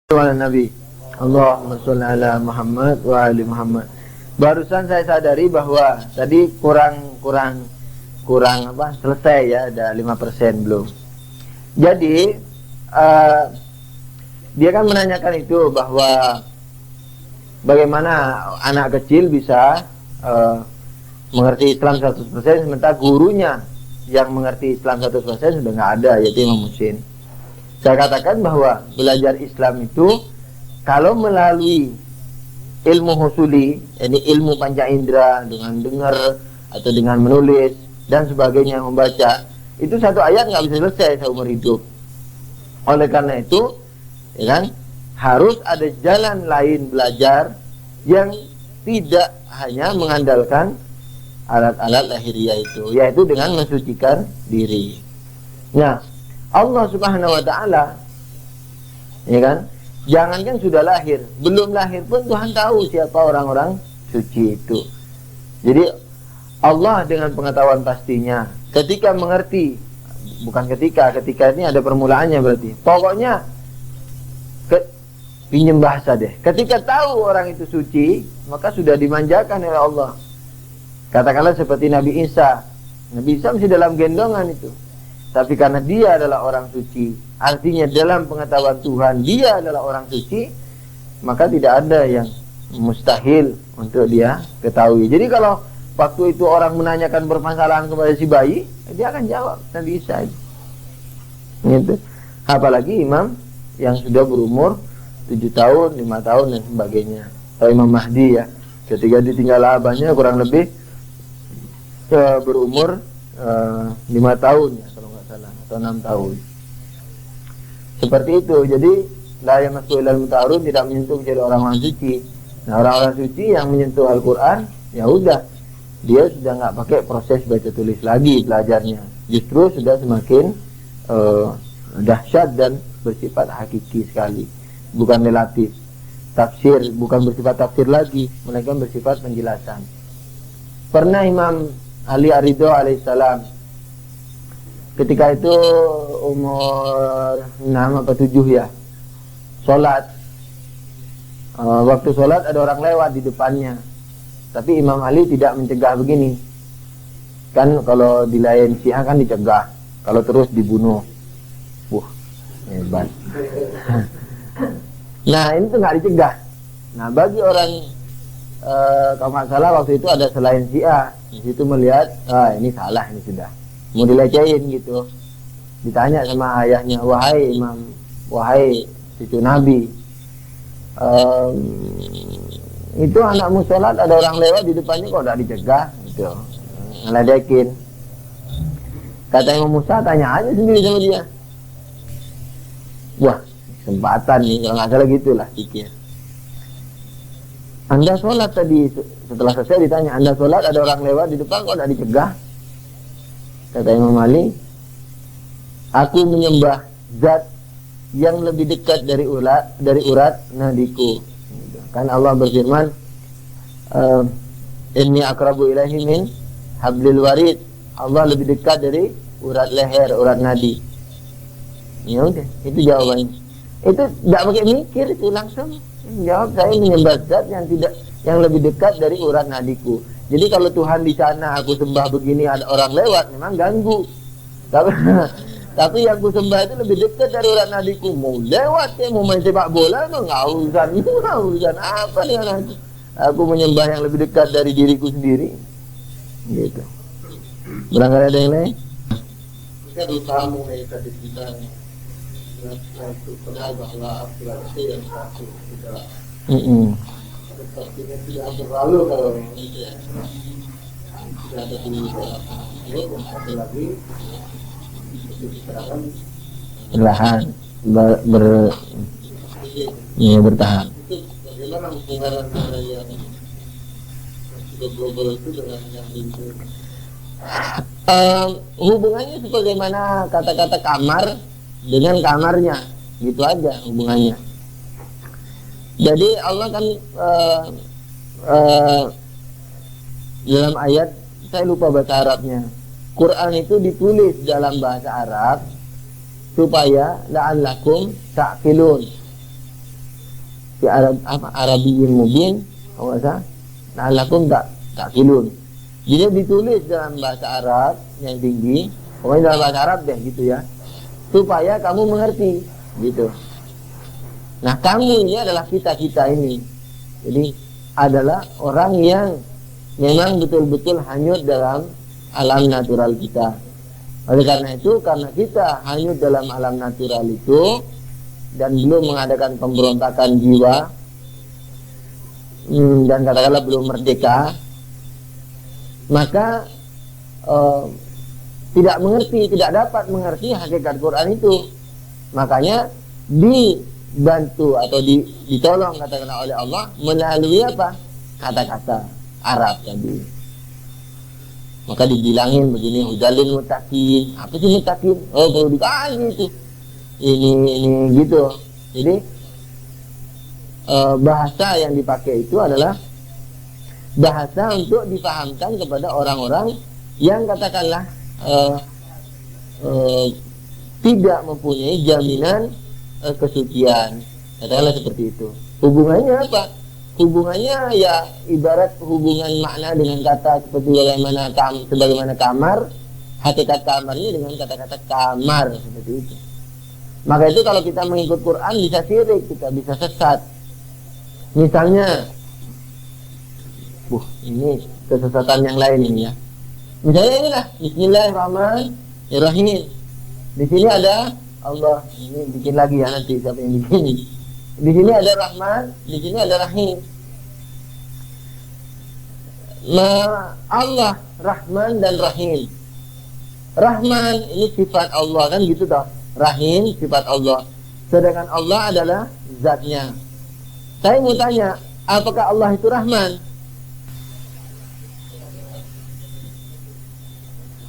Nabi Allahumma sholli ala Muhammad wa ali Muhammad. Barusan saya sadari bahwa tadi kurang selesai ya, ada 5% belum. Jadi dia kan menanyakan itu bahwa bagaimana anak kecil bisa mengerti Islam 100%, sementara gurunya yang mengerti Islam 100% sudah nggak ada, yaitu Imam Muhsin. Saya katakan bahwa belajar Islam itu kalau melalui ilmu husuli, ini ilmu panca indera dengan dengar atau dengan menulis dan sebagainya, membaca, itu satu ayat nggak bisa selesai seumur hidup. Oleh karena itu, ya kan, harus ada jalan lain belajar yang tidak hanya mengandalkan alat-alat lahiriah itu, yaitu dengan mensucikan diri. Nah, Allah Subhanahu wa ta'ala, ya kan, jangankan sudah lahir, belum lahir pun Tuhan tahu siapa orang-orang suci itu. Jadi Allah dengan pengetahuan pastinya, ketika mengerti, bukan ketika ini ada permulaannya berarti. Pokoknya pinjem bahasa deh. Ketika tahu orang itu suci, maka sudah dimanjakan oleh Allah. Katakanlah seperti Nabi Isa. Nabi Isa masih dalam gendongan itu, tapi karena dia adalah orang suci, artinya dalam pengetahuan Tuhan dia adalah orang suci, maka tidak ada yang mustahil untuk dia ketahui. Jadi kalau waktu itu orang menanyakan permasalahan kepada si bayi, dia akan jawab, Nabi Isa gitu. Apalagi imam yang sudah berumur 7 tahun, 5 tahun dan sebagainya. Atau Imam Mahdi ya, ketika ditinggal abahnya kurang lebih berumur 5 tahun ya, atau 6 tahun. Seperti itu. Jadi la yamassu ilal mutahharun, tidak menyentuh kecuali orang-orang suci. Nah, orang-orang suci yang menyentuh Al-Qur'an, ya udah, dia sudah nggak pakai proses baca tulis lagi belajarnya. Justru sudah semakin dahsyat dan bersifat hakiki sekali, bukan relatif. Tafsir bukan bersifat tafsir lagi, melainkan bersifat penjelasan. Pernah Imam Ali Ar-Ridho alaihissalam ketika itu umur 6 atau 7 ya, sholat. Waktu sholat ada orang lewat di depannya, tapi Imam Ali tidak mencegah begini. Kan kalau di lain Syiah kan dicegah, kalau terus dibunuh. Hebat. Nah, ini tuh nggak dicegah. Nah, bagi orang kalau nggak salah waktu itu ada selain Syiah, di situ melihat, ini salah, ini sudah mau dilecehin gitu. Ditanya sama ayahnya, wahai imam, wahai cucu Nabi, itu anakmu sholat ada orang lewat di depannya kok udah dicegah gitu, ngeledekin. Kata Imam Musa, tanya aja sendiri sama dia. Wah, kesempatan nih, kalau nggak salah gitulah pikir. Anda sholat tadi, setelah selesai ditanya, Anda sholat ada orang lewat di depan kok udah dicegah? Kata Imam Ali, aku menyembah zat yang lebih dekat dari urat nadiku. Kan Allah berfirman, inni akrabu ilaihi min hablil warid. Allah lebih dekat dari urat leher, urat nadi. Ya udah, itu jawabannya. Itu tidak pakai mikir, itu langsung jawab, saya menyembah zat yang lebih dekat dari urat nadiku. Jadi kalau Tuhan di sana aku sembah begini ada orang lewat, memang ganggu. Tapi yang aku sembah itu lebih dekat dari urat nadiku. Mau lewat ya, mau main sepak bola, nggak urusan apa nih anak. Aku menyembah yang lebih dekat dari diriku sendiri. Gitu. Barangkali ada yang lain? Kita berusaha mengaitkan kita untuk kenal bahwa Al-Quran itu yang satu tidak. Sepertinya tidak berlalu kalau itu ya. Tidak ada di dalam dan satu lagi itu diterangkan perlahan bertahan. Itu bagaimana hubungan antara yang sudah global itu dengan yang itu? Hubungannya sebagaimana kata-kata kamar dengan kamarnya, gitu aja hubungannya. Jadi Allah kan dalam ayat, saya lupa bahasa Arabnya, Quran itu ditulis dalam bahasa Arab supaya la'allakum ta'qilun, fi Arabiyyin mubin, kalau salah, la'allakum ta'qilun. Jadi ditulis dalam bahasa Arab yang tinggi, pokoknya dalam bahasa Arab deh gitu ya, supaya kamu mengerti gitu. Nah, kamu ini adalah kita ini. Jadi adalah orang yang memang betul-betul hanyut dalam alam natural kita. Oleh karena itu, karena kita hanyut dalam alam natural itu dan belum mengadakan pemberontakan jiwa, dan katakanlah belum merdeka, maka tidak dapat mengerti hakikat Quran itu. Makanya dibantu atau ditolong katakanlah oleh Allah melalui apa? Kata-kata Arab tadi. Maka dibilangin begini, hudalil muttaqin. Apa sih muttaqin? Oh, perlu dikasih itu. Ini gitu. Jadi bahasa yang dipakai itu adalah bahasa untuk dipahamkan kepada orang-orang yang katakanlah tidak mempunyai jaminan kesucian. Katakanlah seperti itu. Hubungannya apa? Hubungannya ya ibarat hubungan makna dengan kata seperti sebagaimana kamar, hakikat kamarnya dengan kata-kata kamar seperti itu. Maka itu kalau kita mengikut Quran bisa syirik, kita bisa sesat. Misalnya, ini kesesatan yang lain ini ya. Misalnya inilah Bismillahirrahmanirrahim. Di sini ada Allah, ini bikin lagi ya nanti siapa yang bikin. Di sini ada Rahman, di sini ada Rahim. Allah Rahman dan Rahim. Rahman ini sifat Allah kan gitu toh. Rahim sifat Allah. Sedangkan Allah adalah zatnya. Saya mau tanya, apakah Allah itu Rahman?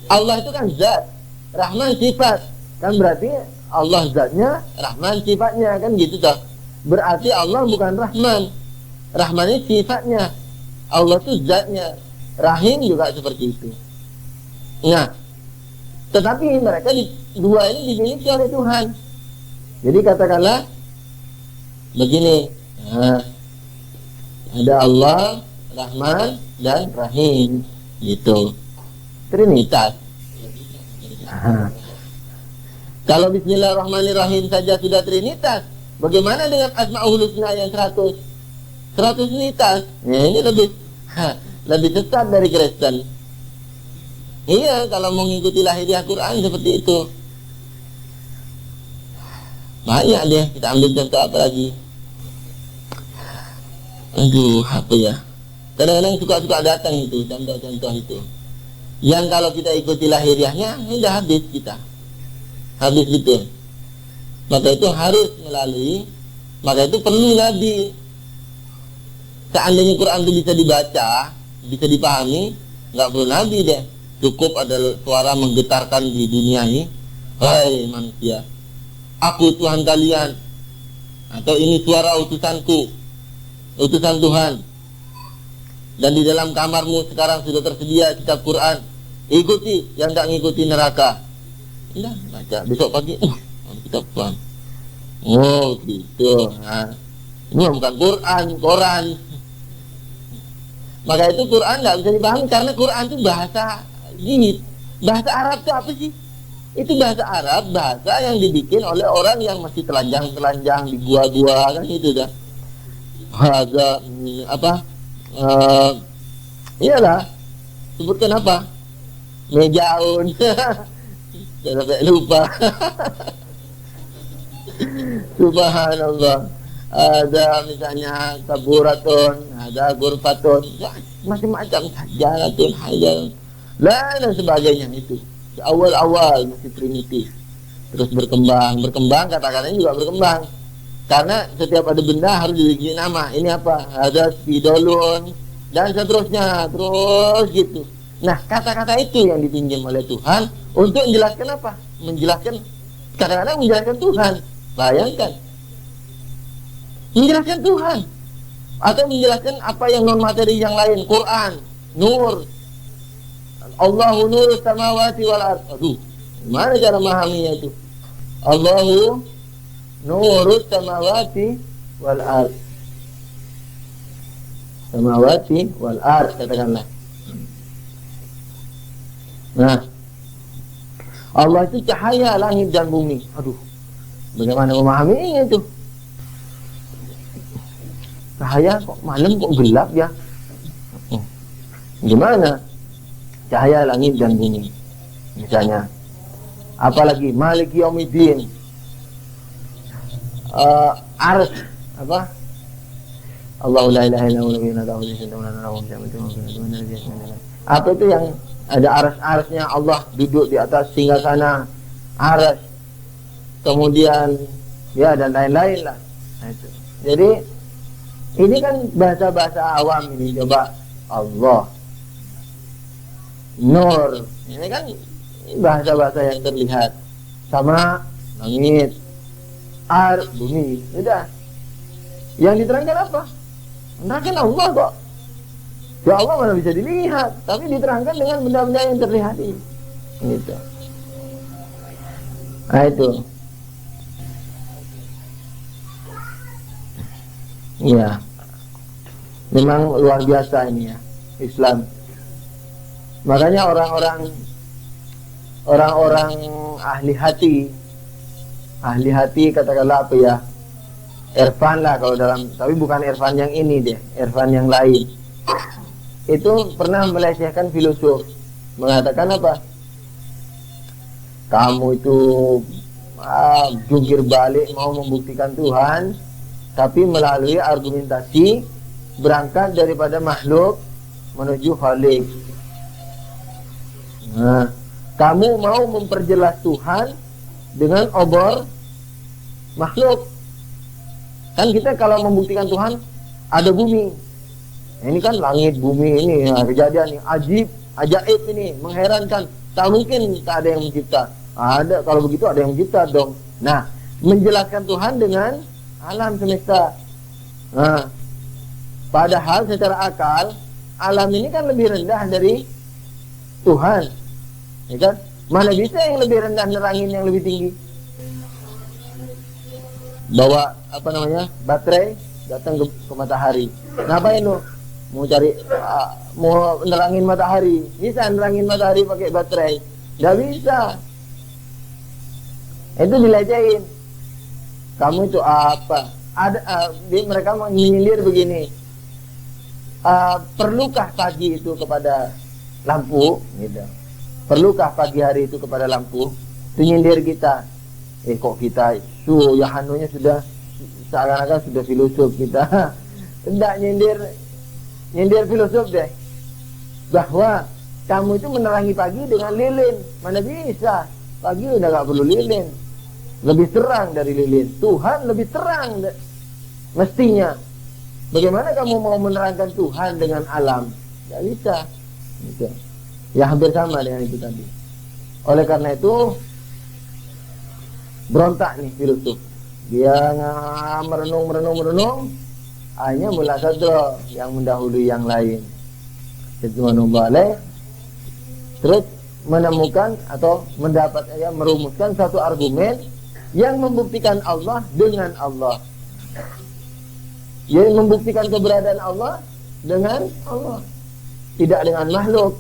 Allah itu kan zat, Rahman sifat. Kan berarti Allah zatnya, Rahman sifatnya kan gitu toh. Berarti Allah bukan Rahman. Rahman ini sifatnya. Allah itu zatnya. Rahim juga seperti itu. Nah, tetapi mereka dua ini dimiliki oleh Tuhan. Jadi katakanlah begini, ada Allah, Rahman dan Rahim gitu. Trinitas. Kalau Bismillahirrahmanirrahim saja sudah Trinitas, bagaimana dengan Asmaul Husna yang 100 Trinitas? Ya, ini lebih sesat dari Kristen. Iya, kalau mau mengikuti lahiriah Quran seperti itu. Banyak deh, kita ambil contoh apa lagi? Aduh, apa ya? Kadang-kadang suka datang itu, contoh-contoh itu. Yang kalau kita ikuti lahiriahnya, ini udah habis kita. Habis betul. Maka itu harus melalui, maka itu perlu Nabi. Seandainya Quran itu bisa dibaca, bisa dipahami, nggak perlu Nabi deh. Cukup ada suara menggetarkan di dunia ini, hai manusia, aku Tuhan kalian, atau ini suara utusanku, utusan Tuhan. Dan di dalam kamarmu sekarang sudah tersedia kitab Quran, ikuti, yang tak ngikuti neraka. Udah baca, besok pagi kitab Quran. Oh gitu. Nah, ini bukan Quran, Quran. Maka itu Quran nggak bisa dipahami karena Quran itu bahasa bahasa Arab itu apa sih? Itu bahasa Arab, bahasa yang dibikin oleh orang yang masih telanjang-telanjang di gua-gua kan itu dah. Harga apa? Iyalah, sebutkan apa? Mejaun. Jangan sampai lupa. Subhanallah. Ada misalnya kaburatun, ada gurfatun, macam-macam, jalatun, hajar, dan sebagainya itu. Awal-awal masih primitif, terus berkembang, kata-katanya juga berkembang. Karena setiap ada benda harus diberi nama. Ini apa? Ada spidolun dan seterusnya, terus gitu. Nah, kata-kata itu yang dipinjam oleh Tuhan untuk menjelaskan apa? Menjelaskan, kadang-kadang menjelaskan Tuhan. Bayangkan, menjelaskan Tuhan atau menjelaskan apa yang non materi yang lain. Quran, nur, Allahu nur samawati wal ardh. Aduh, gimana cara memahaminya itu? Allahu nur samawati wal ardh. samawati wal ard, katakanlah. Nah, Allah itu cahaya langit dan bumi. Aduh, bagaimana memahaminya itu? Cahaya kok malam kok gelap ya? Gimana? Cahaya langit dan bumi. Misalnya, apalagi Malik Yaumiddin, Ars, apa? Allahu la ilaha illa huwa apa itu yang ada aras-arasnya Allah duduk di atas singgasana aras, kemudian ya dan lain-lain lah. Nah, itu. Jadi ini kan bahasa-bahasa awam ini. Coba Allah, Nur, ini kan bahasa-bahasa yang terlihat. Sama langit, ar, bumi, sudah. Yang diterangkan apa? Menerangkan Allah kok. Ya Allah mana bisa dilihat, tapi diterangkan dengan benda-benda yang terlihat ini. Gitu. Nah itu. Ya. Memang luar biasa ini ya, Islam. Makanya orang-orang ahli hati katakanlah apa ya? Irfan lah kalau dalam, tapi bukan Irfan yang ini deh, Irfan yang lain. Itu pernah melecehkan filosof, mengatakan apa? Kamu itu jungkir balik mau membuktikan Tuhan, tapi melalui argumentasi berangkat daripada makhluk menuju Khalik. Nah, kamu mau memperjelas Tuhan dengan obor makhluk. Kan kita kalau membuktikan Tuhan ada bumi. Ini kan langit bumi ini ya, kejadian ini ajaib ini, mengherankan. Tak mungkin tak ada yang mencipta. Ada, kalau begitu ada yang mencipta dong. Nah, menjelaskan Tuhan dengan alam semesta. Nah, padahal secara akal alam ini kan lebih rendah dari Tuhan. Ya kan? Mana bisa yang lebih rendah nerangin yang lebih tinggi? Bawa apa namanya? Baterai datang ke matahari. Ngapain lo? Mau cari mau nerangin matahari, bisa nerangin matahari pakai baterai? Nggak bisa. Itu dilecehin. Kamu itu apa? Ada mereka menyindir begini. Perlukah pagi itu kepada lampu? Gitu. Perlukah pagi hari itu kepada lampu? Itu nyindir kita. Kok kita ya hanunya sudah seakan-akan sudah filosof kita. Tidak nyindir filosof deh, bahwa kamu itu menerangi pagi dengan lilin. Mana bisa, pagi udah gak perlu lilin, lebih terang dari lilin. Tuhan lebih terang mestinya. Bagaimana kamu mau menerangkan Tuhan dengan alam? Gak bisa gitu. Ya hampir sama dengan itu tadi. Oleh karena itu berontak nih filosof. Dia merenung, hanya mula sadra yang mendahului yang lain. Terus menemukan atau mendapat merumuskan satu argumen yang membuktikan Allah dengan Allah. Yang membuktikan keberadaan Allah dengan Allah. Tidak dengan makhluk,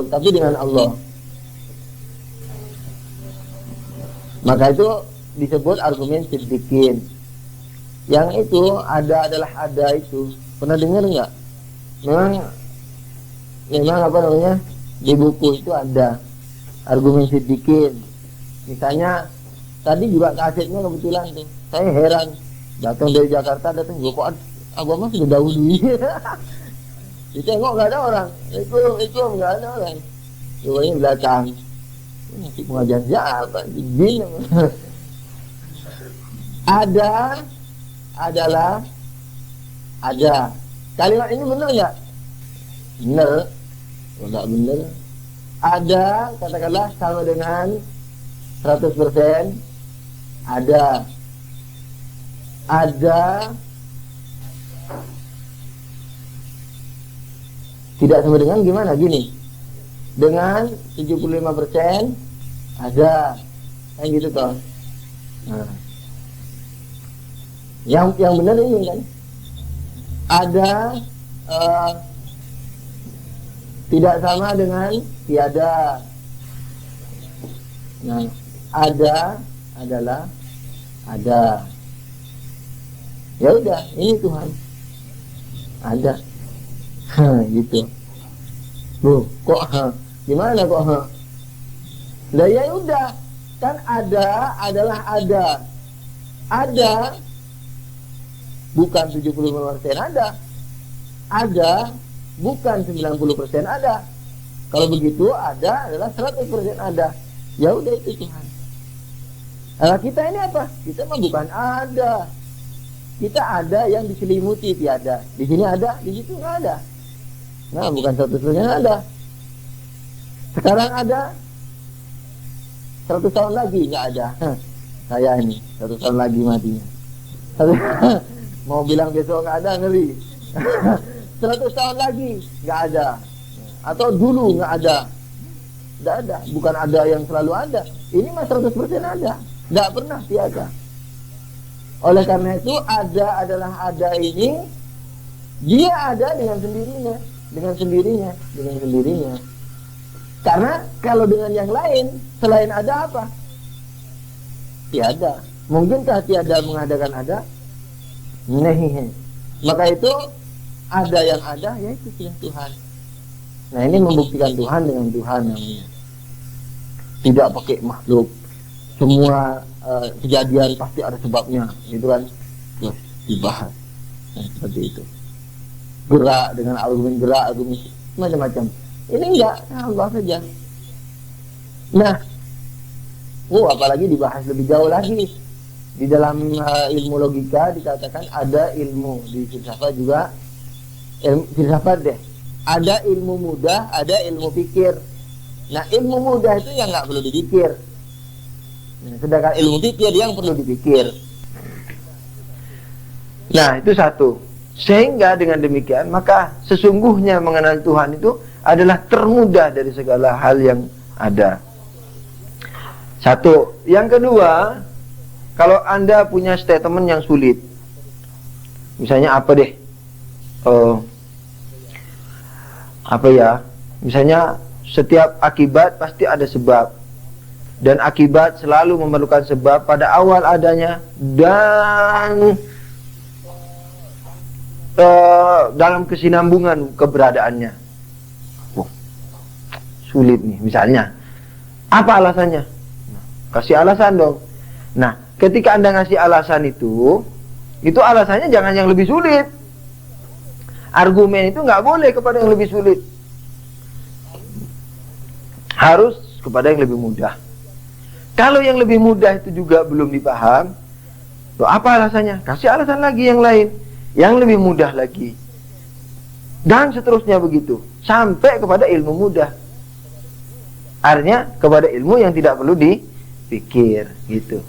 tapi dengan Allah. Maka itu disebut argumen siddiqin. Yang itu ada itu. Pernah dengar nggak? Memang apa namanya? Di buku itu ada argumen siddiqin. Misalnya tadi juga kasetnya kebetulan tuh. Saya heran, datang dari Jakarta, datang kok agama sudah dahului. Ditengok nggak ada orang. Itu nggak ada orang. Coba belakang. Nanti pengajian siapa? Jin. Adalah ada. Kalimat ini benar nggak? Benar. Kalau nggak benar, ada katakanlah sama dengan 100%. Ada tidak sama dengan gimana? Gini, dengan 75% ada, kayak gitu toh. Nah, Yang benar ini kan. Ada tidak sama dengan tiada. Nah, ada adalah ada. Ya udah, ini Tuhan. Ada. Gitu. Loh, kok gimana kok Lah ya udah, kan ada adalah ada. Ada bukan 75% ada. Ada bukan 90% ada. Kalau begitu ada adalah 100% ada. Ya udah, itu Tuhan. Nah, kita ini apa? Kita mah bukan ada. Kita ada yang diselimuti tiada. Di sini ada, di situ nggak ada. Nah, bukan 100% ada. Sekarang ada, 100 tahun lagi nggak ada. Saya ini 100 tahun lagi matinya. Mau bilang besok nggak ada, ngeri. 100 tahun lagi nggak ada. Atau dulu nggak ada. Nggak ada. Bukan ada yang selalu ada. Ini mah 100% ada. Nggak pernah tiada. Oleh karena itu, ada adalah ada ini, dia ada dengan sendirinya. Dengan sendirinya. Dengan sendirinya. Karena kalau dengan yang lain, selain ada apa? Tiada. Mungkinkah tiada mengadakan ada? Nih. Maka itu ada yang ada, yaitu sudah Tuhan. Nah, ini membuktikan Tuhan dengan Tuhan namanya. Tidak pakai makhluk. Semua kejadian pasti ada sebabnya, gitu kan? Terus dibahas. Nah, seperti itu. Gerak dengan argumen macam-macam. Ini enggak, Allah saja. Nah, apalagi dibahas lebih jauh lagi. Di dalam ilmu logika dikatakan ada ilmu, di filsafat juga filsafat deh. Ada ilmu mudah, ada ilmu pikir. Nah, ilmu mudah itu yang nggak perlu dipikir. Nah, sedangkan ilmu pikir yang perlu dipikir. Nah, itu satu. Sehingga dengan demikian, maka sesungguhnya mengenal Tuhan itu adalah termudah dari segala hal yang ada. Satu. Yang kedua, kalau Anda punya statement yang sulit, misalnya apa deh? Misalnya setiap akibat pasti ada sebab, dan akibat selalu memerlukan sebab pada awal adanya dan dalam kesinambungan keberadaannya. Sulit nih, misalnya apa alasannya? Kasih alasan dong. Nah, ketika Anda ngasih alasan itu alasannya jangan yang lebih sulit. Argumen itu nggak boleh kepada yang lebih sulit. Harus kepada yang lebih mudah. Kalau yang lebih mudah itu juga belum dipaham, apa alasannya? Kasih alasan lagi yang lain, yang lebih mudah lagi. Dan seterusnya begitu, sampai kepada ilmu mudah. Artinya kepada ilmu yang tidak perlu dipikir, gitu.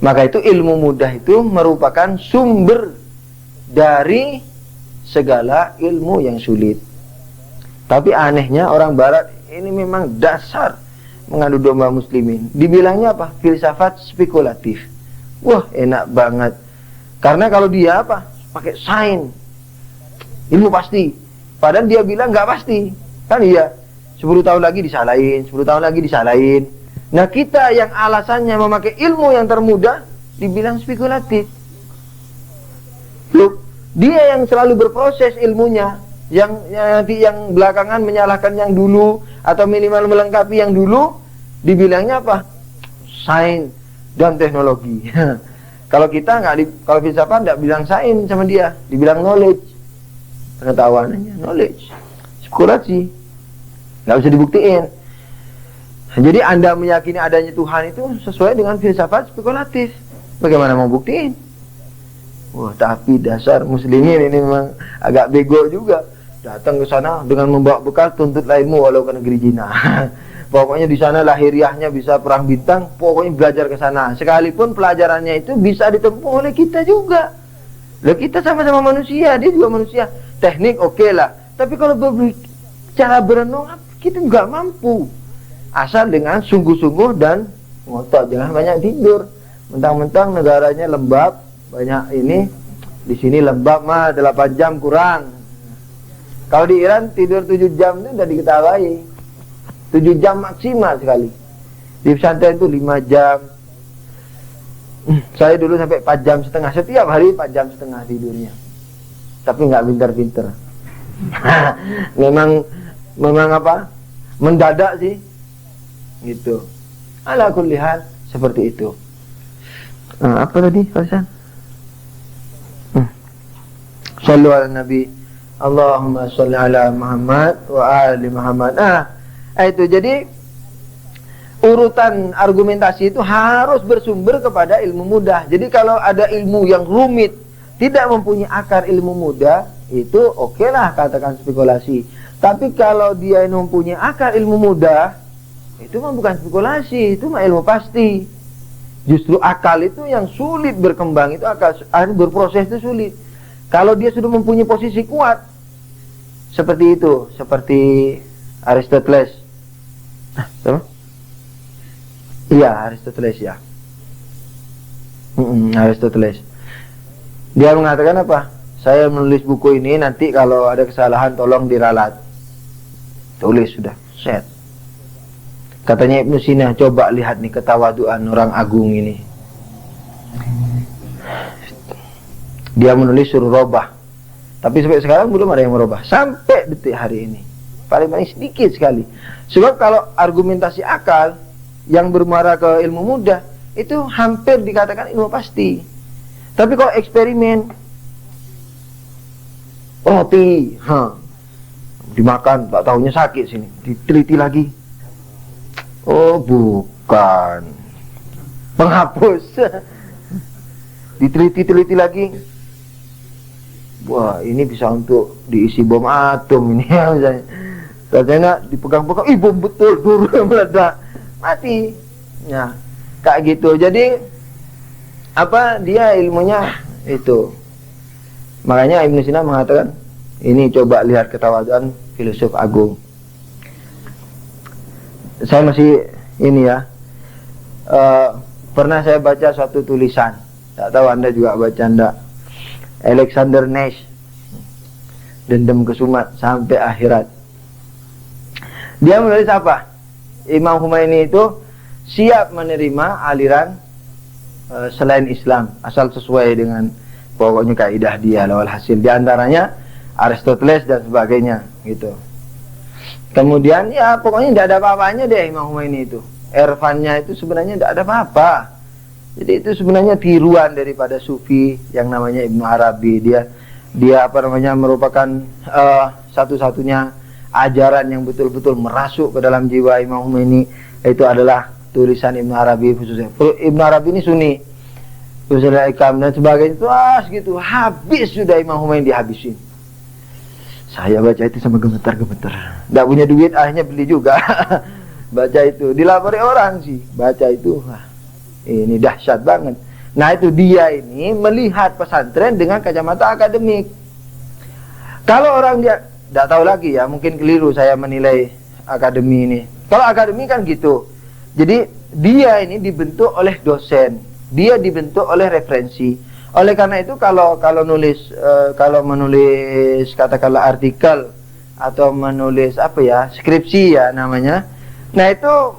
Maka itu ilmu mudah itu merupakan sumber dari segala ilmu yang sulit. Tapi anehnya orang barat ini memang dasar mengadu domba muslimin. Dibilangnya apa? Filsafat spekulatif. Wah, enak banget. Karena kalau dia apa? Pakai sains. Ilmu pasti. Padahal dia bilang nggak pasti. Kan iya. 10 tahun lagi disalahin, 10 tahun lagi disalahin. Nah, kita yang alasannya memakai ilmu yang termudah dibilang spekulatif. Loh, dia yang selalu berproses ilmunya, yang belakangan menyalahkan yang dulu atau minimal melengkapi yang dulu, dibilangnya apa? Sains dan teknologi. Kalau kita kalau filsafat nggak bilang sains sama dia, dibilang knowledge. Pengetahuannya knowledge. Spekulasi. Nggak bisa dibuktiin. Jadi Anda meyakini adanya Tuhan itu sesuai dengan filsafat spekulatif. Bagaimana mau buktiin? Wah, tapi dasar muslimin ini memang agak bego juga. Datang ke sana dengan membawa bekal tuntut ilmu walau ke negeri Cina. Pokoknya di sana lahiriahnya bisa perang bintang, pokoknya belajar ke sana. Sekalipun pelajarannya itu bisa ditempuh oleh kita juga. Loh, kita sama-sama manusia, dia juga manusia. Teknik oke lah. Tapi kalau cara berenung kita juga mampu. Asal dengan sungguh-sungguh dan ngotot, jangan banyak tidur. Mentang-mentang negaranya lembab, banyak ini, di sini lembab mah 8 jam kurang. Kalau di Iran tidur 7 jam itu udah diketahui. 7 jam maksimal sekali. Di pesantren itu 5 jam. Saya dulu sampai 4 jam setengah. Setiap hari 4 jam setengah tidurnya. Tapi nggak pinter-pinter. memang apa? Mendadak sih. Gitu. Ala kulli hal seperti itu. Apa tadi, Hasan? Shallu ala Nabi. Allahumma sholli ala Muhammad wa ali Muhammad. Itu jadi urutan argumentasi itu harus bersumber kepada ilmu mudah. Jadi kalau ada ilmu yang rumit, tidak mempunyai akar ilmu mudah, itu okelah katakan spekulasi. Tapi kalau dia mempunyai akar ilmu mudah, itu mah bukan spekulasi, itu mah ilmu pasti. Justru akal itu yang sulit berkembang, itu akal berproses itu sulit. Kalau dia sudah mempunyai posisi kuat, seperti itu, seperti Aristoteles. Sama? Iya, Aristoteles ya. Aristoteles. Dia mengatakan apa? Saya menulis buku ini, nanti kalau ada kesalahan tolong diralat. Tulis sudah, set. Katanya Ibnu Sina, coba lihat nih ketawaduan orang agung ini. Dia menulis suruh robah. Tapi sampai sekarang belum ada yang merubah. Sampai detik hari ini. Paling sedikit sekali. Sebab kalau argumentasi akal yang bermuara ke ilmu mudah, itu hampir dikatakan ilmu pasti. Tapi kalau eksperimen, roti, dimakan, tak tahunya sakit sini, diteliti lagi. Oh bukan, penghapus. Diteliti lagi. Wah, ini bisa untuk diisi bom atom ini ya misalnya. Katanya dipegang-pegang, bom betul, turun meledak, mati. Ya, kayak gitu. Jadi apa dia ilmunya itu. Makanya Ibnu Sina mengatakan, ini coba lihat ketawaduan filosof agung. Saya masih ini ya. Pernah saya baca suatu tulisan. Tak tahu Anda juga baca enggak. Alexander Nash, Dendam Kesumat sampai akhirat. Dia menulis apa? Imam Khomeini itu siap menerima aliran selain Islam, asal sesuai dengan pokoknya kaidah dia lawal hasil. Di antaranya Aristoteles dan sebagainya gitu. Kemudian ya pokoknya tidak ada apa-apanya deh Imam Khomeini itu. Irfannya itu sebenarnya tidak ada apa-apa. Jadi itu sebenarnya tiruan daripada Sufi yang namanya Ibnu Arabi. Dia apa namanya merupakan satu-satunya ajaran yang betul-betul merasuk ke dalam jiwa Imam Khomeini. Itu adalah tulisan Ibnu Arabi khususnya. Ibnu Arabi ini Sunni, Usul Ikam dan sebagainya itu gitu. Habis sudah Imam Khomeini dihabisin. Saya baca itu sama gemetar-gemetar. Tidak punya duit, akhirnya beli juga. Baca itu, dilapori orang sih. Baca itu, ini dahsyat banget. Nah itu dia ini melihat pesantren dengan kacamata akademik. Kalau orang dia tidak tahu lagi ya, mungkin keliru saya menilai akademi ini. Kalau akademi kan gitu. Jadi dia ini dibentuk oleh dosen, dia dibentuk oleh referensi. Oleh karena itu kalau menulis katakanlah artikel atau menulis apa ya, skripsi ya namanya. Nah itu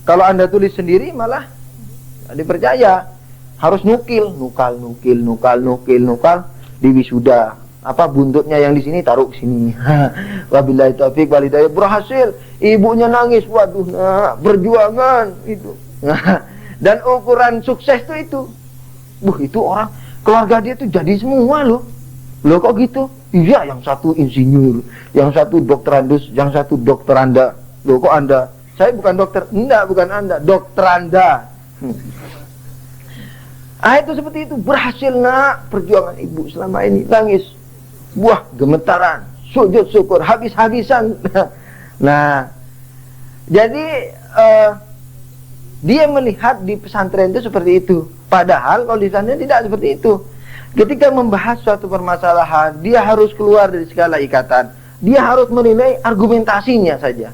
kalau Anda tulis sendiri malah dipercaya. Harus nukil di wisuda. Apa buntutnya yang di sini taruh ke sini. Wabillahi taufiq wal hidayah. Berhasil. Ibunya nangis. Waduh, perjuangan itu. Dan ukuran sukses itu. Itu orang keluarga dia tuh jadi semua loh. Loh kok gitu? Iya, yang satu insinyur, yang satu dokterandus, yang satu dokteranda. Loh kok Anda? Saya bukan dokter. Enggak, bukan Anda, dokteranda. Itu seperti itu. Berhasil nak perjuangan ibu selama ini. Nangis. Buah gemetaran. Sujud syukur. Habis-habisan. Nah. Jadi dia melihat di pesantren itu seperti itu. Padahal kalau di pesantren tidak seperti itu. Ketika membahas suatu permasalahan, dia harus keluar dari segala ikatan. Dia harus menilai argumentasinya saja.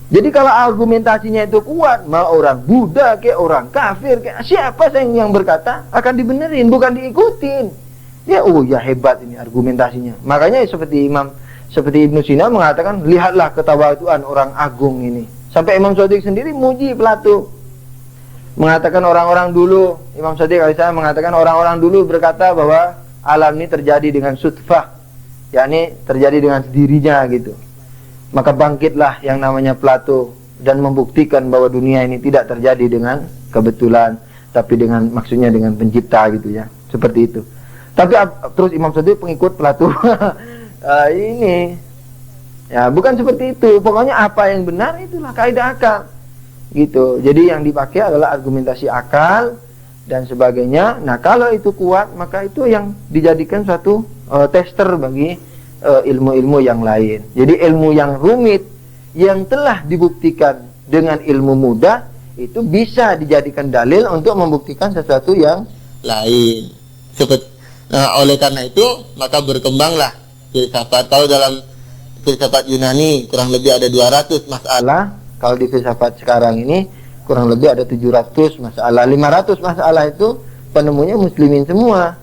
Jadi kalau argumentasinya itu kuat, mau orang Buddha kayak orang kafir kayak siapa yang berkata akan dibenerin, bukan diikutin. Ya, oh ya hebat ini argumentasinya. Makanya seperti Ibnu Sina mengatakan, lihatlah ketawaduan orang agung ini. Sampai Imam Shadiq sendiri muji Plato. Mengatakan orang-orang dulu, Imam Shadiq alaihissalam mengatakan orang-orang dulu berkata bahwa alam ini terjadi dengan sudfah, yakni terjadi dengan sendirinya gitu. Maka bangkitlah yang namanya Plato dan membuktikan bahwa dunia ini tidak terjadi dengan kebetulan, tapi dengan maksudnya dengan pencipta gitu ya. Seperti itu. Tapi terus Imam Shadiq pengikut Plato. Ini ya bukan seperti itu. Pokoknya apa yang benar itulah kaidah akal. Gitu. Jadi yang dipakai adalah argumentasi akal dan sebagainya. Nah, kalau itu kuat, maka itu yang dijadikan suatu tester bagi ilmu-ilmu yang lain. Jadi ilmu yang rumit yang telah dibuktikan dengan ilmu mudah itu bisa dijadikan dalil untuk membuktikan sesuatu yang lain. Oleh karena itu maka berkembanglah filsafat. Kalau dalam filsafat Yunani kurang lebih ada 200 masalah. Kalau di filsafat sekarang ini kurang lebih ada 700 masalah. 500 masalah itu penemunya muslimin semua.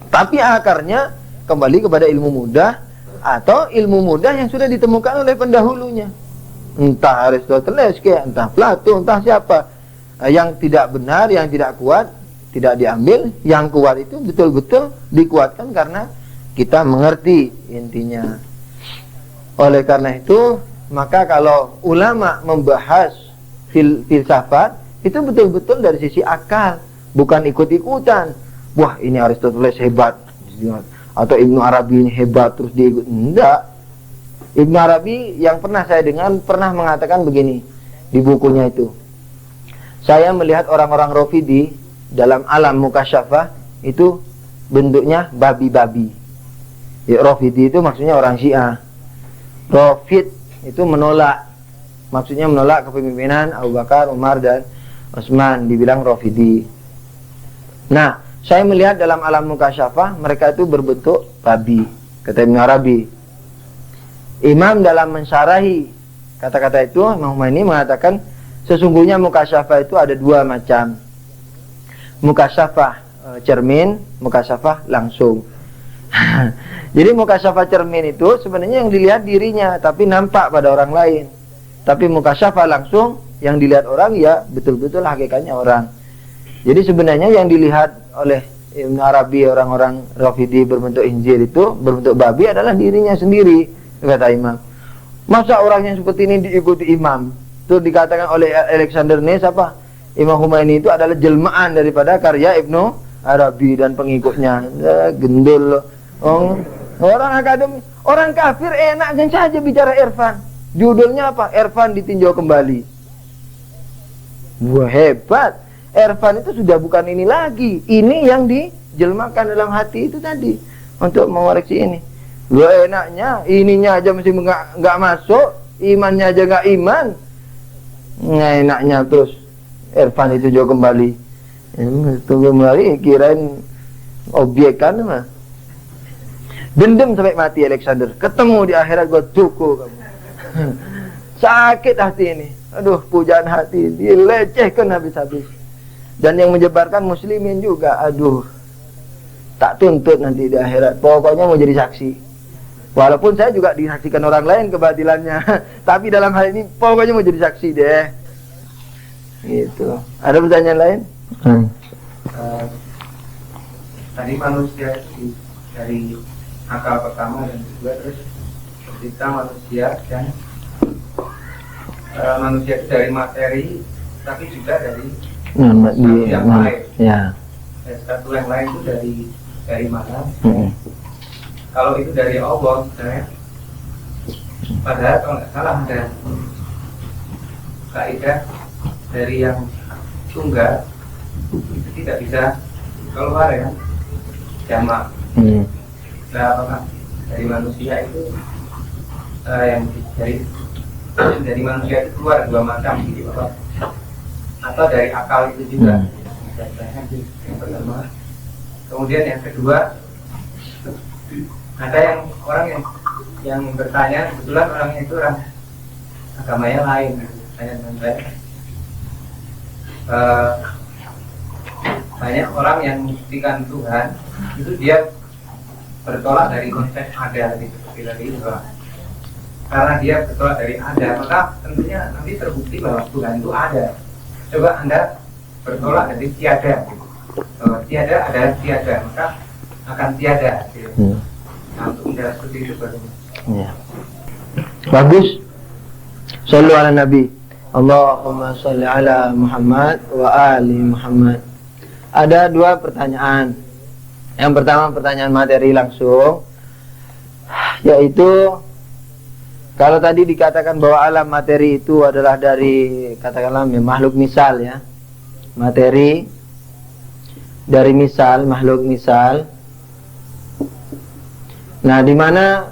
Tapi akarnya kembali kepada ilmu mudah atau ilmu mudah yang sudah ditemukan oleh pendahulunya. Entah Aristoteles, entah Plato, entah siapa. Yang tidak benar, yang tidak kuat, tidak diambil. Yang kuat itu betul-betul dikuatkan karena kita mengerti intinya. Oleh karena itu, maka kalau ulama membahas filsafat, itu betul-betul dari sisi akal, bukan ikut-ikutan. Wah, ini Aristoteles hebat, atau Ibnu Arabi ini hebat terus diikut. Enggak. Ibnu Arabi yang pernah saya dengar pernah mengatakan begini di bukunya itu. Saya melihat orang-orang Rafidi dalam alam mukasyafah itu bentuknya babi-babi. Ya, Rafidi itu maksudnya orang Syiah. Rafid itu menolak, maksudnya menolak kepemimpinan Abu Bakar, Umar dan Utsman, dibilang Rafidi. Nah, saya melihat dalam alam mukasyafah mereka itu berbentuk babi, kata Ibnu Arabi. Imam dalam mensyarahi kata-kata itu, Imam Khomeini mengatakan sesungguhnya mukasyafah itu ada dua macam. Mukasyafah cermin, mukasyafah langsung. Jadi mukasyafah cermin itu sebenarnya yang dilihat dirinya tapi nampak pada orang lain. Tapi mukasyafah langsung yang dilihat orang ya betul-betul hakikatnya orang. Jadi sebenarnya yang dilihat oleh Ibnu Arabi, orang-orang Rafidi berbentuk injil itu, berbentuk babi adalah dirinya sendiri, kata Imam. Masa orang yang seperti ini diikuti Imam? Itu dikatakan oleh Alexander Ness apa? Imam Khomeini itu adalah jelmaan daripada karya Ibnu Arabi dan pengikutnya. Gendul. Orang akademi, orang kafir enaknya saja bicara Irfan. Judulnya apa? Irfan ditinjau kembali. Wah, hebat. Irfan itu sudah bukan ini lagi. Ini yang dijelmakan dalam hati itu tadi untuk mengoreksi ini. Lu enaknya ininya aja masih nggak masuk, imannya aja nggak iman. Nggak enaknya terus Irfan itu jauh kembali. Tunggu kembali kirain objek kan mah. Dendam sampai mati Alexander. Ketemu di akhirat gua cukup kamu. Sakit hati ini. Aduh, pujaan hati dilecehkan habis-habis. Dan yang menyebarkan muslimin juga. Aduh, tak tuntut nanti di akhirat. Pokoknya mau jadi saksi. Walaupun saya juga disaksikan orang lain kebatilannya. Tapi dalam hal ini pokoknya mau jadi saksi deh. Gitu. Ada pertanyaan lain? Tadi manusia itu dari akal pertama dan kedua, terus kita manusia dan manusia itu dari materi, tapi juga dari yang lain. Ya. Satu yang lain itu dari mana? Kalau itu dari Allah, misalnya, padahal kalau nggak salah ada kaidah dari yang tunggal itu tidak bisa keluar ya, jamak. Nah, apakah dari manusia itu yang dari manusia itu keluar dua macam gitu, atau dari akal itu juga? Yang pertama. Kemudian yang kedua, ada yang orang yang bertanya, kebetulan orangnya itu orang agamanya lain, tanya dengan baik. Banyak orang yang membuktikan Tuhan itu dia bertolak dari konsep ada seperti tadi itu. Karena dia bertolak dari ada, maka tentunya nanti terbukti bahwa Tuhan itu ada. Coba Anda bertolak dari tiada, gitu. Tiada adalah tiada, maka akan tiada. Gitu. Nah, untuk menjawab seperti itu baru. Ya. Bagus. Shallu ala Nabi. Allahumma sholli ala Muhammad wa ali Muhammad. Ada dua pertanyaan. Yang pertama pertanyaan materi langsung, yaitu kalau tadi dikatakan bahwa alam materi itu adalah dari katakanlah makhluk misal ya, materi dari misal, makhluk misal. Nah, di mana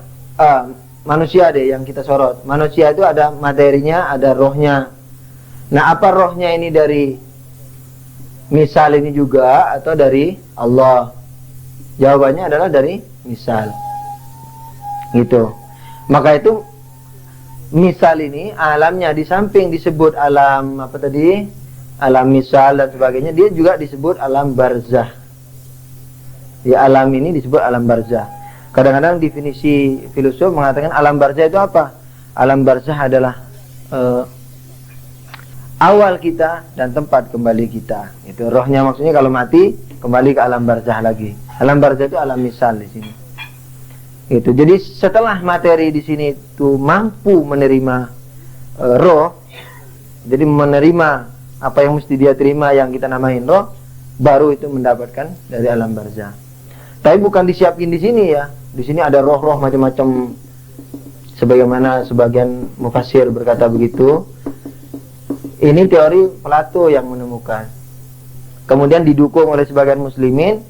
manusia deh yang kita sorot. Manusia itu ada materinya, ada rohnya. Nah, apa rohnya ini dari misal ini juga atau dari Allah? Jawabannya adalah dari misal. Gitu. Maka itu misal ini alamnya di samping disebut alam apa tadi? Alam misal dan sebagainya, dia juga disebut alam barzah. Di alam ini disebut alam barzah. Kadang-kadang definisi filosof mengatakan alam barzah itu apa? Alam barzah adalah awal kita dan tempat kembali kita. Itu rohnya, maksudnya kalau mati kembali ke alam barzah lagi. Alam barzah itu alam misal di sini. Itu. Jadi setelah materi di sini itu mampu menerima roh, jadi menerima apa yang mesti dia terima yang kita namain roh, baru itu mendapatkan dari alam barzah. Tapi bukan disiapin di sini ya. Di sini ada roh-roh macam-macam, sebagaimana sebagian mufassir berkata begitu. Ini teori Plato yang menemukan. Kemudian didukung oleh sebagian muslimin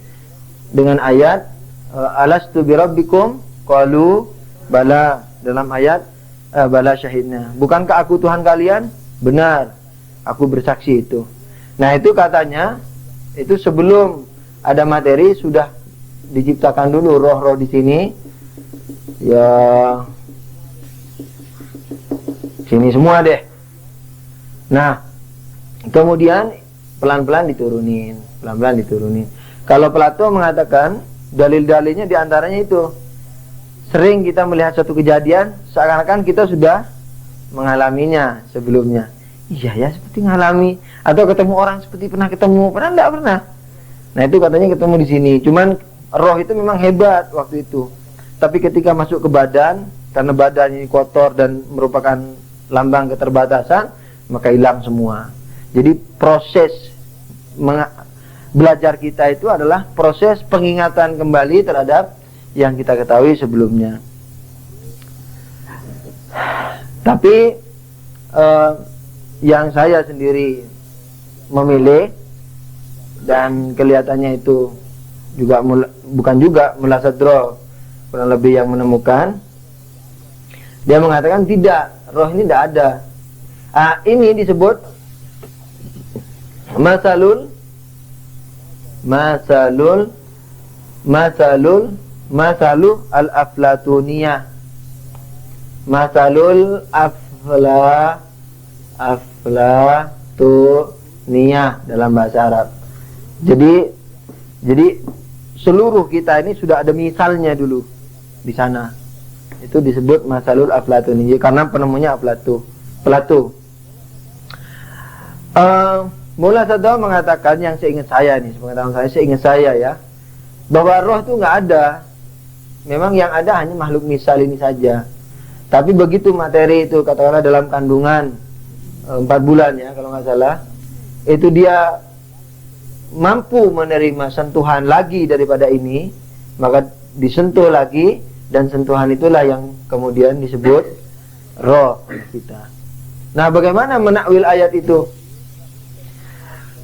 dengan ayat alastu birabbikum qalu bala, dalam ayat bala syahidna. Bukankah aku Tuhan kalian? Benar, aku bersaksi itu. Nah, itu katanya itu sebelum ada materi sudah diciptakan dulu roh-roh di sini. Ya, sini semua deh. Nah, kemudian pelan-pelan diturunin, pelan-pelan diturunin. Kalau Plato mengatakan dalil-dalilnya diantaranya itu, sering kita melihat satu kejadian seakan-akan kita sudah mengalaminya sebelumnya. Iya ya, seperti mengalami, atau ketemu orang seperti pernah ketemu, pernah enggak pernah. Nah, itu katanya ketemu di sini. Cuman roh itu memang hebat waktu itu. Tapi ketika masuk ke badan, karena badan ini kotor dan merupakan lambang keterbatasan, maka hilang semua. Jadi proses belajar kita itu adalah proses pengingatan kembali terhadap yang kita ketahui sebelumnya. Tapi yang saya sendiri memilih dan kelihatannya itu juga bukan juga Mulasadro, kurang lebih yang menemukan, dia mengatakan tidak, roh ini tidak ada. Ini disebut masalul al-aflatuniyah. Masalul aflatuniyah dalam bahasa Arab. Jadi seluruh kita ini sudah ada misalnya dulu di sana. Itu disebut masalul aflatuniyah karena penemunya Plato. Mulasadro mengatakan, yang seingat saya nih, sepengetahuan saya, seingat saya ya, bahwa roh itu nggak ada. Memang yang ada hanya makhluk misal ini saja. Tapi begitu materi itu katakanlah dalam kandungan 4 bulan ya kalau nggak salah, itu dia mampu menerima sentuhan lagi daripada ini, maka disentuh lagi, dan sentuhan itulah yang kemudian disebut roh kita. Nah, bagaimana menakwil ayat itu?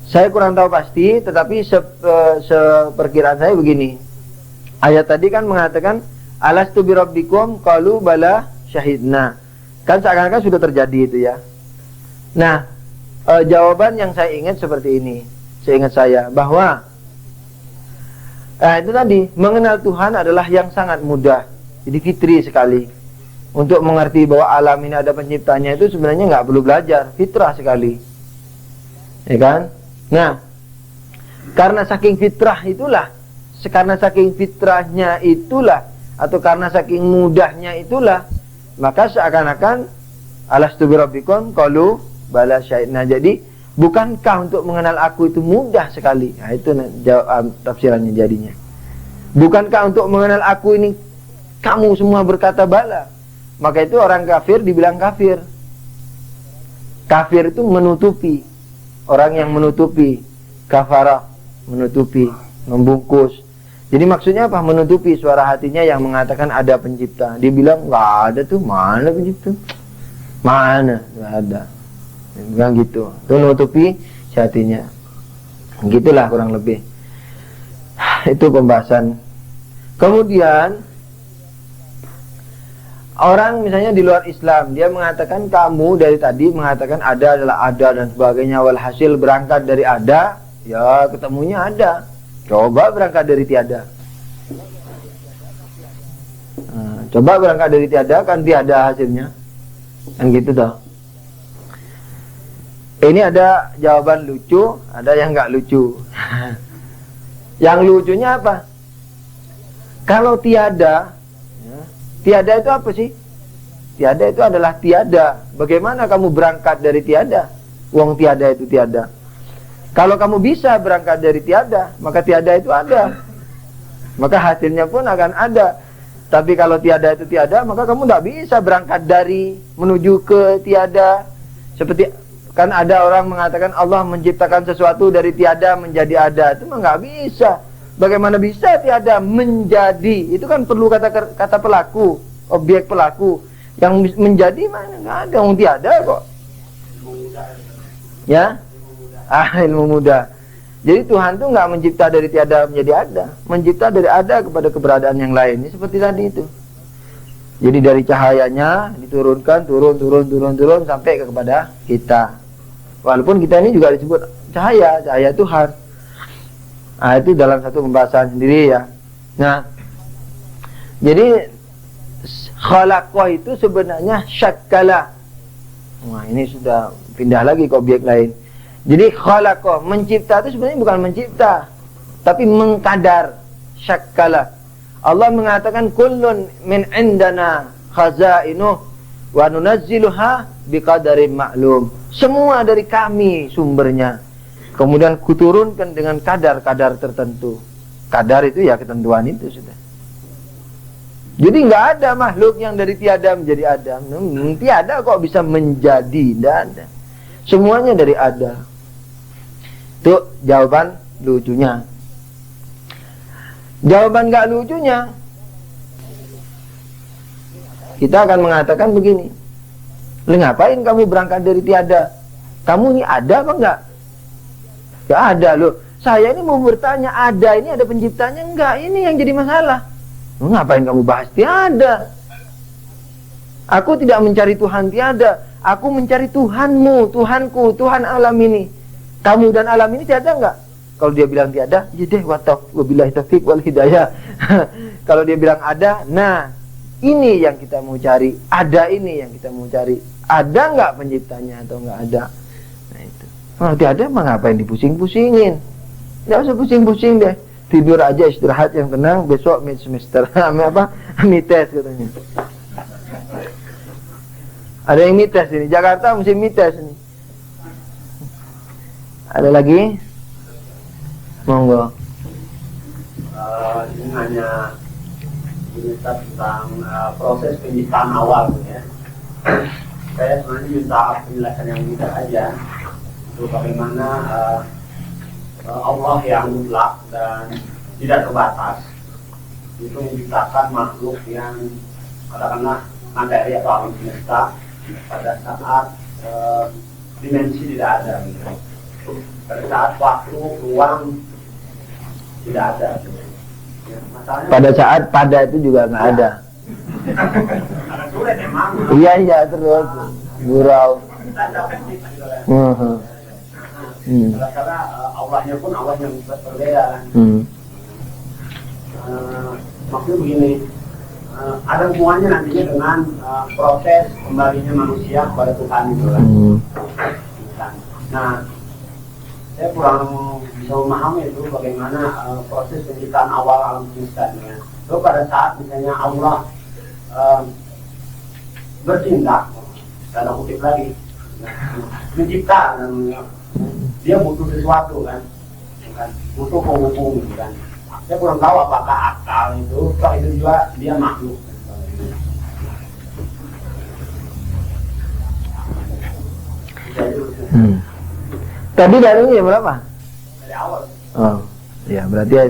Saya kurang tahu pasti, tetapi seperkiraan saya begini. Ayat tadi kan mengatakan alastu birabbikum qalu bala syahidna. Kan seakan-akan sudah terjadi itu ya. Nah, jawaban yang saya ingat seperti ini. Seingat saya bahwa itu tadi, mengenal Tuhan adalah yang sangat mudah. Jadi fitri sekali. untuk mengerti bahwa alam ini ada penciptanya itu sebenarnya nggak perlu belajar, fitrah sekali, ya kan? Nah, karena saking fitrahnya itulah, atau karena saking mudahnya itulah, maka seakan-akan alastu birabbikum qalu bala syahidna. Jadi bukankah untuk mengenal aku itu mudah sekali? Nah, itu tafsirannya jadinya. Bukankah untuk mengenal aku ini kamu semua berkata bala? Maka itu orang kafir dibilang kafir. Kafir itu menutupi. Orang yang menutupi. Kafara, menutupi, membungkus. Jadi maksudnya apa? Menutupi suara hatinya yang mengatakan ada pencipta. Dia bilang nggak ada tuh, mana pencipta? Mana? Nggak ada. Dia bilang gitu. Itu menutupi hatinya. Gitulah kurang lebih. Itu pembahasan. Kemudian orang misalnya di luar Islam, dia mengatakan kamu dari tadi mengatakan ada adalah ada dan sebagainya. Walhasil berangkat dari ada, ya ketemunya ada. Coba berangkat dari tiada. Nah, coba berangkat dari tiada, kan tiada hasilnya. Kan gitu toh. Ini ada jawaban lucu, ada yang nggak lucu. Yang lucunya apa? Kalau tiada, tiada itu apa sih? Tiada itu adalah tiada. Bagaimana kamu berangkat dari tiada? Wong tiada itu tiada. Kalau kamu bisa berangkat dari tiada, maka tiada itu ada. Maka hasilnya pun akan ada. Tapi kalau tiada itu tiada, maka kamu tidak bisa berangkat dari menuju ke tiada. Seperti kan ada orang mengatakan Allah menciptakan sesuatu dari tiada menjadi ada. Itu mah nggak bisa. Bagaimana bisa tiada menjadi? Itu kan perlu kata pelaku, objek pelaku. Yang menjadi mana? Nggak ada, yang tiada kok. Ya? Ilmu mudah. Jadi Tuhan tuh nggak mencipta dari tiada menjadi ada, mencipta dari ada kepada keberadaan yang lain. Ini seperti tadi itu. Jadi dari cahayanya diturunkan, turun sampai kepada kita. Walaupun kita ini juga disebut cahaya Tuhan. Nah, itu dalam satu pembahasan sendiri ya. Nah, jadi khalaqah itu sebenarnya syakkala. Nah, ini sudah pindah lagi ke objek lain. Jadi khalaqah, mencipta itu sebenarnya bukan mencipta, tapi mengkadar, syakkala. Allah mengatakan kullun min indana khazainuh wa nunazziluha biqadarin ma'lum. Semua dari kami sumbernya. Kemudian kuturunkan dengan kadar-kadar tertentu. Kadar itu ya ketentuan itu sudah. Jadi nggak ada makhluk yang dari tiada menjadi ada. Tiada kok bisa menjadi, tidak ada. Semuanya dari ada. Itu jawaban lucunya. Jawaban nggak lucunya, kita akan mengatakan begini. Ngapain kamu berangkat dari tiada? Kamu ini ada apa enggak? Gak ada loh. Saya ini mau bertanya, ada ini ada penciptanya enggak? Ini yang jadi masalah. Ngapain kamu bahas tiada? Aku tidak mencari Tuhan tiada. Aku mencari Tuhanmu, Tuhanku, Tuhan alam ini. Kamu dan alam ini tiada enggak? Kalau dia bilang tiada, ya deh wabillahi taufiq wal hidayah. Kalau dia bilang ada, nah ini yang kita mau cari. Ada ini yang kita mau cari. Ada enggak penciptanya atau enggak ada? Nah itu. Kalau tiada mah ngapain dipusing-pusingin? Nggak usah pusing-pusing deh. Tidur aja, istirahat yang tenang. Besok mid semester mid-test katanya. Ada yang mid-test ini. Jakarta musim mid-test ini. Ada lagi? Monggo. Ini hanya cerita tentang proses penciptaan awal ya. Saya sebenarnya minta penjelasan yang mudah aja. Itu bagaimana Allah yang mutlak dan tidak terbatas itu menciptakan makhluk yang katakanlah materi atau alam semesta pada saat dimensi tidak ada gitu. Pada saat waktu ruang tidak ada gitu. Ya, pada saat pada itu juga nggak ada. Ada sulit emang. Iya terus gurau. Karena Allahnya pun Allah yang berbeda kan. Maksudnya begini, ada hubungannya nantinya dengan proses kembalinya manusia kepada Tuhan itu kan. Nah, saya kurang bisa memahami itu bagaimana proses penciptaan awal alam semesta ya. Lalu pada saat misalnya Allah bertindak, tanda kutip lagi, mencipta dan dia butuh sesuatu kan, butuh penghubung kan. Saya kurang tahu apakah akal itu, toh itu juga dia makhluk. Tadi dari ini berapa? Dari awal. Oh, ya berarti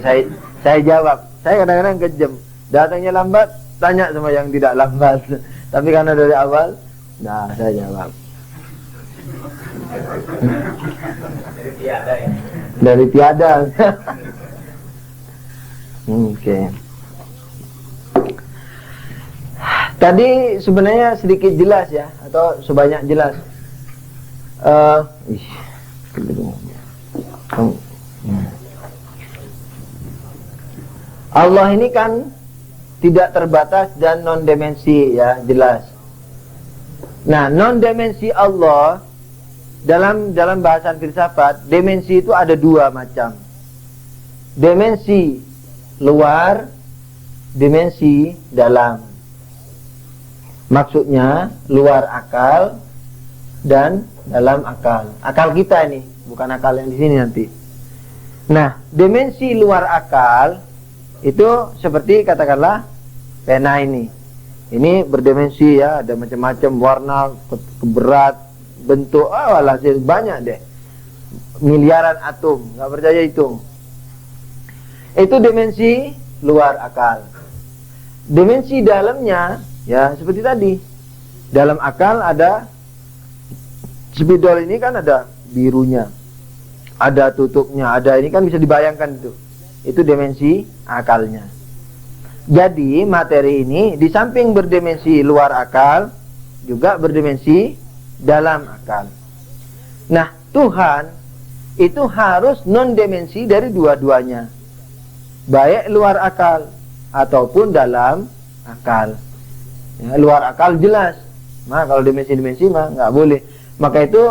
saya jawab. Saya kadang-kadang kejam. Datangnya lambat, tanya sama yang tidak lambat. Tapi karena dari awal, nah saya jawab. Dari tiada ya. Dari tiada. Oke. Tadi sebenarnya sedikit jelas ya, atau sebanyak jelas. Allah ini kan tidak terbatas dan non dimensi ya, jelas. Nah, non dimensi Allah dalam bahasan filsafat, dimensi itu ada dua macam. Dimensi luar, dimensi dalam. Maksudnya luar akal dan dalam akal. Akal kita ini, bukan akal yang di sini nanti. Nah, dimensi luar akal itu seperti katakanlah pena ini. Ini berdimensi ya, ada macam-macam warna, keberat, bentuk, walhasil banyak deh. Miliaran atom, nggak percaya hitung. Itu dimensi luar akal. Dimensi dalamnya ya seperti tadi. Dalam akal ada spidol ini kan ada birunya, ada tutupnya, ada ini kan bisa dibayangkan itu. Itu dimensi akalnya. Jadi materi ini di samping berdimensi luar akal, juga berdimensi dalam akal. Nah, Tuhan itu harus non dimensi dari dua-duanya, baik luar akal ataupun dalam akal. Ya, luar akal jelas. Nah, kalau dimensi-dimensi mah nggak boleh. Maka itu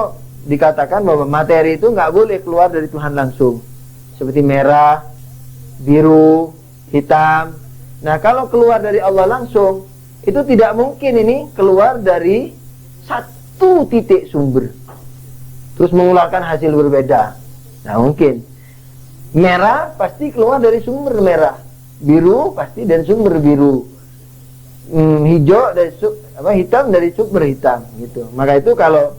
dikatakan bahwa materi itu nggak boleh keluar dari Tuhan langsung. Seperti merah, biru, hitam. Nah, kalau keluar dari Allah langsung, itu tidak mungkin ini keluar dari satu titik sumber terus mengeluarkan hasil berbeda. Nah, mungkin. Merah pasti keluar dari sumber merah, biru pasti dari sumber biru, hijau dari hitam dari sumber hitam gitu. Maka itu kalau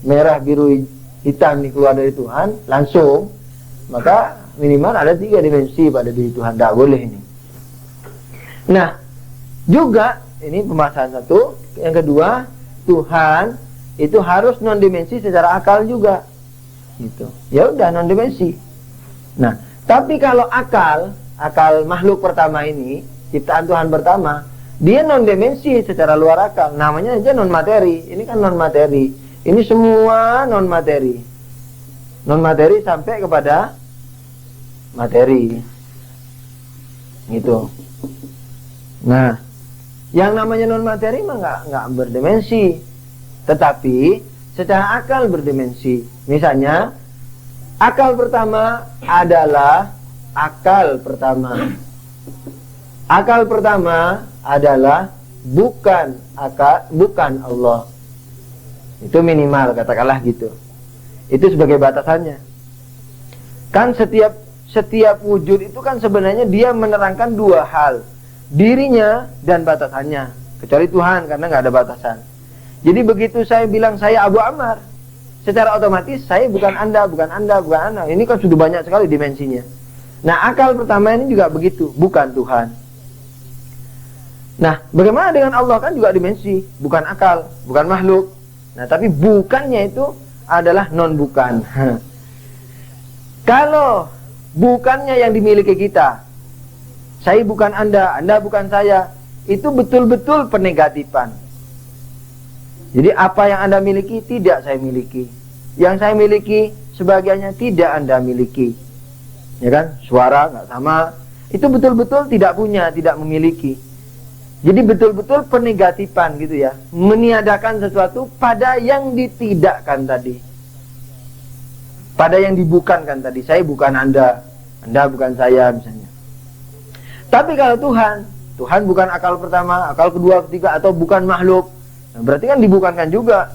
merah, biru, hitam ini keluar dari Tuhan langsung, maka minimal ada 3 dimensi pada diri Tuhan. Tidak boleh ini. Nah, juga ini pembahasan satu. Yang kedua, Tuhan itu harus non dimensi secara akal juga gitu. Ya udah non dimensi. Nah, tapi kalau akal makhluk pertama ini, ciptaan Tuhan pertama, dia non dimensi secara luar akal. Namanya aja non materi. Ini kan non materi. Ini semua non materi. Non materi sampai kepada materi. Gitu. Nah, yang namanya non materi mah nggak berdimensi. Tetapi secara akal berdimensi. Misalnya, akal pertama adalah akal pertama. Akal pertama adalah bukan Allah. Itu minimal, katakanlah gitu. Itu sebagai batasannya. Kan setiap wujud itu kan sebenarnya dia menerangkan 2 hal, dirinya dan batasannya. Kecuali Tuhan, karena nggak ada batasan. Jadi begitu saya bilang saya Abu Ammar, secara otomatis saya bukan Anda, bukan Anda, bukan Anda. Ini kan sudah banyak sekali dimensinya. Nah, akal pertama ini juga begitu, bukan Tuhan. Nah, bagaimana dengan Allah? Kan juga dimensi, bukan akal, bukan makhluk. Nah, tapi bukannya itu adalah non-bukan. Kalau bukannya yang dimiliki kita, saya bukan Anda, Anda bukan saya, itu betul-betul penegatifan. Jadi apa yang Anda miliki tidak saya miliki. Yang saya miliki sebagiannya tidak Anda miliki. Ya kan? Suara nggak sama. Itu betul-betul tidak punya, tidak memiliki. Jadi betul-betul penegatifan gitu ya, meniadakan sesuatu pada yang ditidakkan tadi, pada yang dibukankan tadi. Saya bukan Anda bukan saya misalnya. Tapi kalau Tuhan bukan akal pertama, akal kedua, ketiga, atau bukan makhluk, nah, berarti kan dibukankan juga.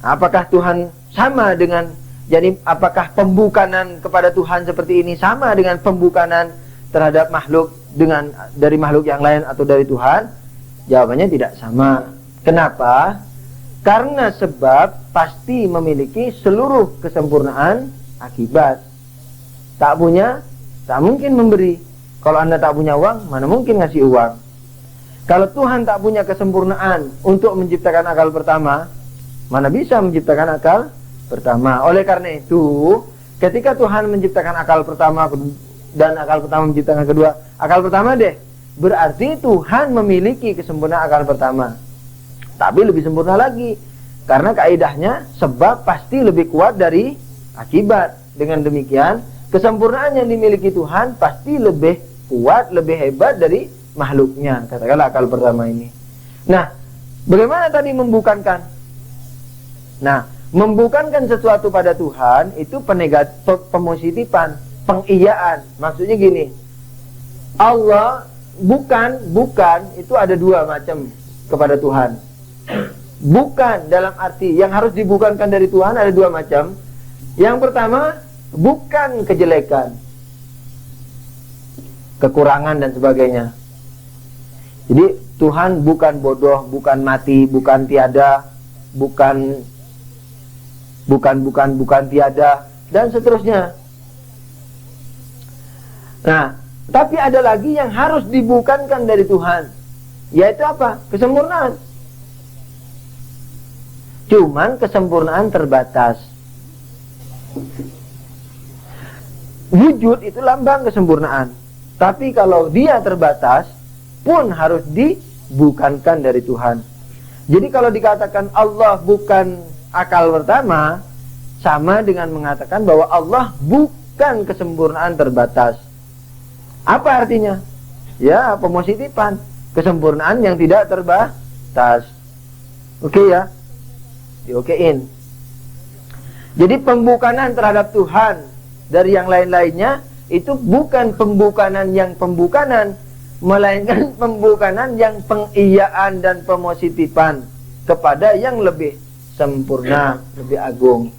Apakah Tuhan sama dengan, jadi apakah pembukanan kepada Tuhan seperti ini sama dengan pembukanan terhadap makhluk dari makhluk yang lain atau dari Tuhan? Jawabannya tidak sama. Kenapa? Karena sebab pasti memiliki seluruh kesempurnaan akibat. Tak punya, tak mungkin memberi. Kalau Anda tak punya uang, mana mungkin ngasih uang. Kalau Tuhan tak punya kesempurnaan untuk menciptakan akal pertama, mana bisa menciptakan akal pertama. Oleh karena itu, ketika Tuhan menciptakan akal pertama dan akal pertama menciptakan kedua, akal pertama deh, berarti Tuhan memiliki kesempurnaan akal pertama, tapi lebih sempurna lagi, karena kaidahnya sebab pasti lebih kuat dari akibat. Dengan demikian, kesempurnaan yang dimiliki Tuhan pasti lebih kuat, lebih hebat dari makhluknya, katakanlah akal pertama ini. Nah, bagaimana tadi membukankan? Nah, membukankan sesuatu pada Tuhan itu pemositifan, pengiyaan. Maksudnya gini, Allah bukan itu ada dua macam kepada Tuhan. Bukan dalam arti yang harus dibukankan dari Tuhan ada dua macam. Yang pertama, bukan kejelekan, kekurangan dan sebagainya. Jadi Tuhan bukan bodoh, bukan mati, bukan tiada, bukan tiada, dan seterusnya. Nah, tapi ada lagi yang harus dibukankan dari Tuhan, yaitu apa? Kesempurnaan. Cuman kesempurnaan terbatas. Wujud itu lambang kesempurnaan, tapi kalau dia terbatas pun harus dibukankan dari Tuhan. Jadi kalau dikatakan Allah bukan akal pertama, sama dengan mengatakan bahwa Allah bukan kesempurnaan terbatas. Apa artinya? Ya, pemositifan, kesempurnaan yang tidak terbatas. Oke ya? Diokein. Jadi pembukanan terhadap Tuhan dari yang lain-lainnya itu bukan pembukanan yang pembukanan, melainkan pembukanan yang pengiyaan dan pemositifan kepada yang lebih sempurna, lebih agung.